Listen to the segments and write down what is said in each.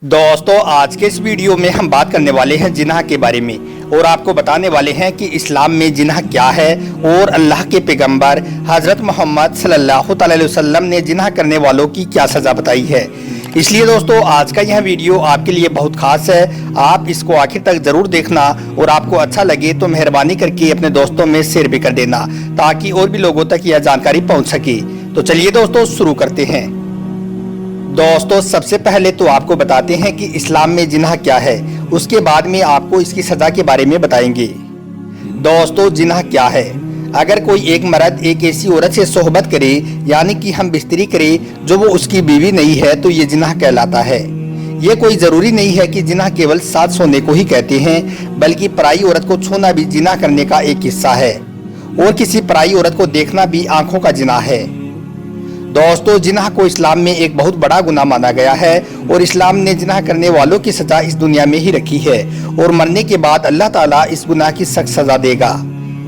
दोस्तों आज के इस वीडियो में हम बात करने वाले हैं जिनाह के बारे में और आपको बताने वाले हैं कि इस्लाम में जिनाह क्या है और अल्लाह के पैगंबर हज़रत मोहम्मद सल्लल्लाहु अलैहि वसल्लम ने जिनाह करने वालों की क्या सज़ा बताई है। इसलिए दोस्तों आज का यह वीडियो आपके लिए बहुत खास है, आप इसको आखिर तक ज़रूर देखना और आपको अच्छा लगे तो मेहरबानी करके अपने दोस्तों में शेयर भी कर देना ताकि और भी लोगों तक यह जानकारी पहुँच सके। तो चलिए दोस्तों शुरू करते हैं। दोस्तों सबसे पहले तो आपको बताते हैं कि इस्लाम में जिनाह क्या है, उसके बाद में आपको इसकी सज़ा के बारे में बताएंगे। दोस्तों जिनाह क्या है? अगर कोई एक मर्द एक ऐसी औरत से सोहबत करे यानी कि हम बिस्तरी करे जो वो उसकी बीवी नहीं है तो ये जिनाह कहलाता है। ये कोई ज़रूरी नहीं है कि जिनाह केवल साथ सोने को ही कहते हैं, बल्कि पराई औरत को छूना भी जिनाह करने का एक हिस्सा है और किसी पराई औरत को देखना भी आंखों का जिनाह है। दोस्तों जिनाह को इस्लाम में एक बहुत बड़ा गुनाह माना गया है और इस्लाम ने जिनाह करने वालों की सज़ा इस दुनिया में ही रखी है और मरने के बाद अल्लाह ताला इस गुनाह की सख्त सज़ा देगा।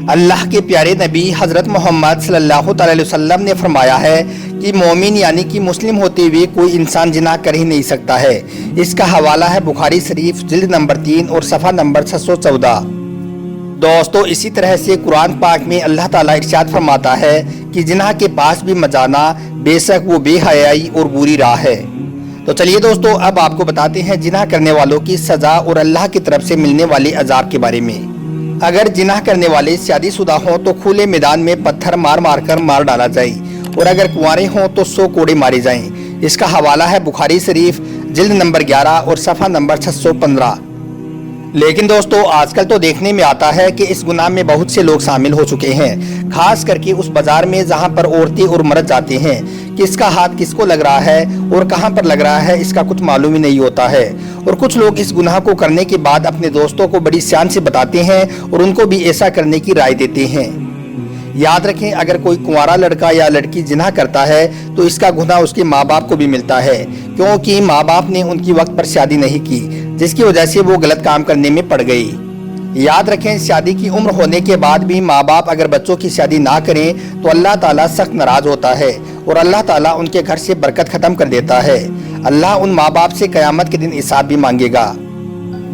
अल्लाह के प्यारे नबी हज़रत मोहम्मद सल्लल्लाहु अलैहि वसल्लम ने फरमाया है कि मोमिन यानी कि मुस्लिम होते हुए कोई इंसान जिनाह कर ही नहीं सकता है। इसका हवाला है बुखारी शरीफ जिल्द नंबर 3 और सफ़ा नंबर 614। दोस्तों इसी तरह से कुरान पाक में अल्लाह ताला इरशाद फरमाता है कि जिनाह के पास भी मत जाना, बेशक वो बेहयाई और बुरी राह है। तो चलिए दोस्तों अब आपको बताते हैं जिनाह करने वालों की सज़ा और अल्लाह की तरफ से मिलने वाले अजाब के बारे में। अगर जिनाह करने वाले शादीशुदा हों तो खुले मैदान में पत्थर मार मार कर मार डाला जाए और अगर कुंवारे हों तो 100 कोड़े मारे जाएं। इसका हवाला है बुखारी शरीफ जिल्द नंबर 11 और सफ़ा नंबर 615। लेकिन दोस्तों आजकल तो देखने में आता है कि इस गुनाह में बहुत से लोग शामिल हो चुके हैं, खास करके उस बाजार में जहां पर औरतें और मर्द जाते हैं। किसका हाथ किसको लग रहा है और कहां पर लग रहा है इसका कुछ मालूम ही नहीं होता है और कुछ लोग इस गुनाह को करने के बाद अपने दोस्तों को बड़ी शान से बताते हैं और उनको भी ऐसा करने की राय देते हैं। याद रखें अगर कोई कुंवारा लड़का या लड़की जिनाह करता है तो इसका गुनाह उसके माँ बाप को भी मिलता है, क्योंकि माँ बाप ने उनकी वक्त पर शादी नहीं की जिसकी वजह से वो गलत काम करने में पड़ गई। याद रखें शादी की उम्र होने के बाद भी माँ बाप अगर बच्चों की शादी ना करें तो अल्लाह ताला सख्त नाराज होता है और अल्लाह ताला उनके घर से बरकत खत्म कर देता है। अल्लाह उन माँ बाप से क़यामत के दिन हिसाब भी मांगेगा।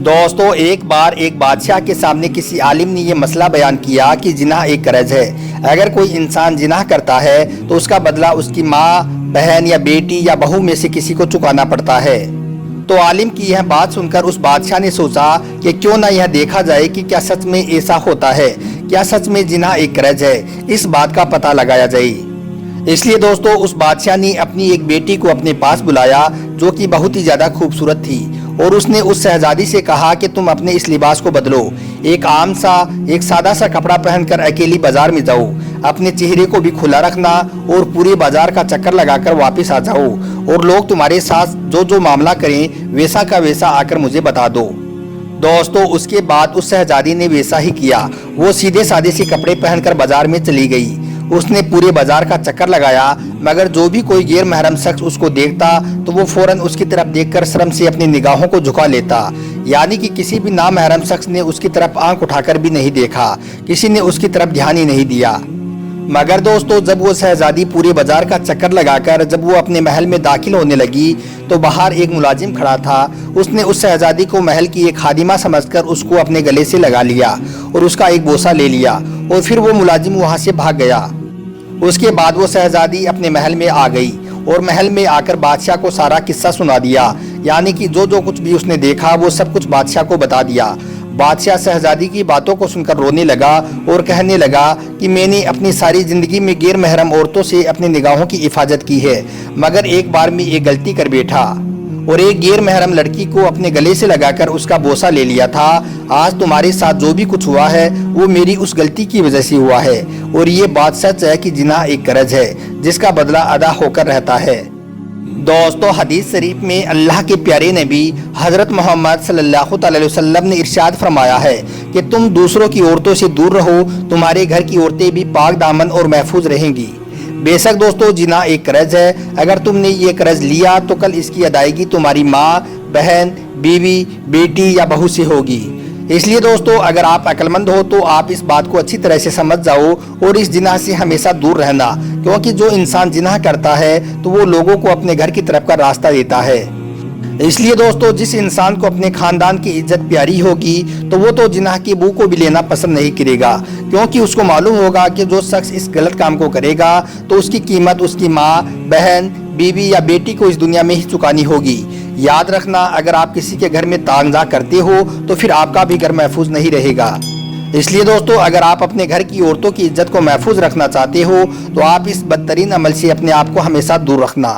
दोस्तों एक बार एक बादशाह के सामने किसी आलिम ने यह मसला बयान किया कि जिनाह एक कर्ज है। अगर कोई इंसान जिनाह करता है तो उसका बदला उसकी माँ, बहन या बेटी या बहू में से किसी को चुकाना पड़ता है। तो आलिम की यह बात सुनकर उस बादशाह ने सोचा कि क्यों ना यह देखा जाए कि क्या सच में ऐसा होता है, क्या सच में जिनाह एक कर्ज है, इस बात का पता लगाया जाए। इसलिए दोस्तों उस बादशाह ने अपनी एक बेटी को अपने पास बुलाया जो कि बहुत ही ज़्यादा खूबसूरत थी और उसने उस शहजादी से कहा कि तुम अपने इस लिबास को बदलो, एक सादा सा कपड़ा पहनकर अकेली बाजार में जाओ, अपने चेहरे को भी खुला रखना और पूरे बाजार का चक्कर लगाकर वापस आ जाओ और लोग तुम्हारे साथ जो जो मामला करें वैसा का वैसा आकर मुझे बता दो। दोस्तों उसके बाद उस शहजादी ने वैसा ही किया। वो सीधे सादे से कपड़े पहनकर बाजार में चली गई। उसने पूरे बाजार का चक्कर लगाया, मगर जो भी कोई गैर महरम शख्स उसको देखता तो वो फौरन उसकी तरफ देखकर शर्म से अपनी निगाहों को झुका लेता। यानी कि किसी भी नामहरम शख्स ने उसकी तरफ आंख उठाकर भी नहीं देखा, किसी ने उसकी तरफ ध्यान ही नहीं दिया। मगर दोस्तों जब वो शहजादी पूरे बाजार का चक्कर लगाकर जब वो अपने महल में दाखिल होने लगी तो बाहर एक मुलाजिम खड़ा था। उसने उस शहजादी को महल की एक खादिमा समझकर उसको अपने गले से लगा लिया और उसका एक बोसा ले लिया और फिर वो मुलाजिम वहाँ से भाग गया। उसके बाद वो शहजादी अपने महल में आ गई और महल में आकर बादशाह को सारा किस्सा सुना दिया, यानी कि जो जो कुछ भी उसने देखा वो सब कुछ बादशाह को बता दिया। बादशाह शहजादी की बातों को सुनकर रोने लगा और कहने लगा कि मैंने अपनी सारी ज़िंदगी में गैर महरम औरतों से अपनी निगाहों की हिफाजत की है, मगर एक बार में एक गलती कर बैठा और एक गैर महरम लड़की को अपने गले से लगाकर उसका बोसा ले लिया था। आज तुम्हारे साथ जो भी कुछ हुआ है वो मेरी उस गलती की वजह से हुआ है और ये बात सच है कि जिनाह एक कर्ज है जिसका बदला अदा होकर रहता है। दोस्तों हदीस शरीफ में अल्लाह के प्यारे नबी हज़रत मोहम्मद सल्लल्लाहु अलैहि वसल्लम ने इरशाद फरमाया है कि तुम दूसरों की औरतों से दूर रहो, तुम्हारे घर की औरतें भी पाक दामन और महफूज रहेंगी। बेशक दोस्तों जिनाह एक कर्ज है। अगर तुमने ये कर्ज लिया तो कल इसकी अदायगी तुम्हारी माँ, बहन, बीवी, बेटी या बहू से होगी। इसलिए दोस्तों अगर आप अक्लमंद हो तो आप इस बात को अच्छी तरह से समझ जाओ और इस जिनाह से हमेशा दूर रहना, क्योंकि जो इंसान जिनाह करता है तो वो लोगों को अपने घर की तरफ का रास्ता देता है। اس لیے دوستو جس انسان کو اپنے خاندان کی عزت پیاری ہوگی تو وہ تو جناح کی بو کو بھی لینا پسند نہیں کرے گا، کیونکہ اس کو معلوم ہوگا کہ جو شخص اس غلط کام کو کرے گا تو اس کی قیمت اس کی ماں، بہن، بیوی یا بیٹی کو اس دنیا میں ہی چکانی ہوگی۔ یاد رکھنا، اگر آپ کسی کے گھر میں تانزا کرتے ہو تو پھر آپ کا بھی گھر محفوظ نہیں رہے گا۔ اس لیے دوستو اگر آپ اپنے گھر کی عورتوں کی عزت کو محفوظ رکھنا چاہتے ہو تو آپ اس بدترین عمل سے اپنے آپ کو ہمیشہ دور رکھنا۔